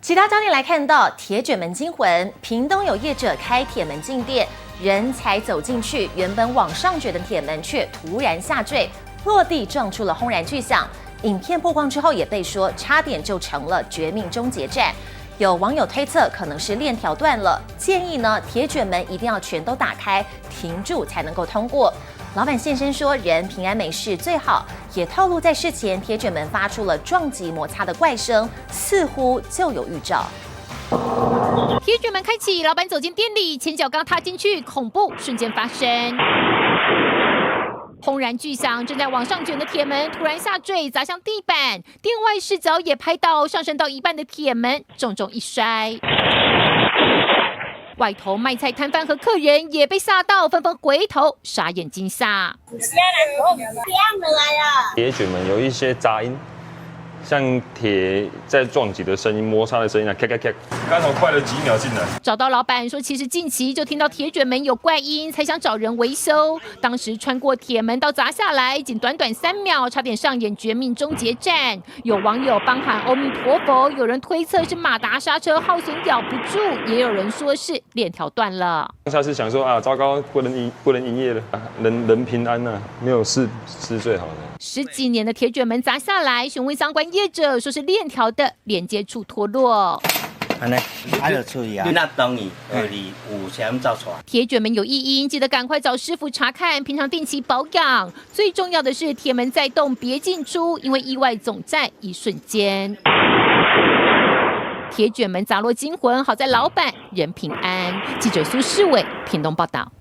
其他焦点来看到，铁卷门惊魂，屏东有业者开铁门进店，人才走进去，原本往上卷的铁门却突然下坠，落地撞出了轰然巨响。影片曝光之后，也被说差点就成了绝命终结战。有网友推测，可能是链条断了，建议呢铁卷门一定要全都打开，停住才能够通过。老板现身说人平安没事最好，也透露在事前铁卷门发出了撞击摩擦的怪声，似乎就有预兆。铁卷门开启，老板走进店里，前脚刚踏进去，恐怖瞬间发生。轰然巨响，正在往上卷的铁门突然下坠，砸向地板。店外视角也拍到上升到一半的铁门重重一摔。外头卖菜摊贩和客人也被吓到，纷纷回头傻眼惊吓。铁卷门有一些杂音，像铁在撞击的声音、摩擦的声音啊，咔咔咔。刚好快了几秒进来。找到老板说，其实近期就听到铁卷门有怪音，才想找人维修。当时穿过铁门到砸下来，仅短短3秒，差点上演绝命终结战。有网友帮喊阿弥陀佛，有人推测是马达刹车耗损咬不住，也有人说是链条断了。当下是想说啊，糟糕，不能营业了，人平安啊，没有事是最好的。10几年的铁卷门砸下来，询问相关业者说是链条的连接处脱落。安尼，就处理啊。那当然，有钱造出来。铁卷门有异音，记得赶快找师傅查看，平常定期保养。最重要的是，铁门在动，别进出，因为意外总在一瞬间。铁卷门砸落惊魂，好在老板人平安。记者苏世伟屏东报道。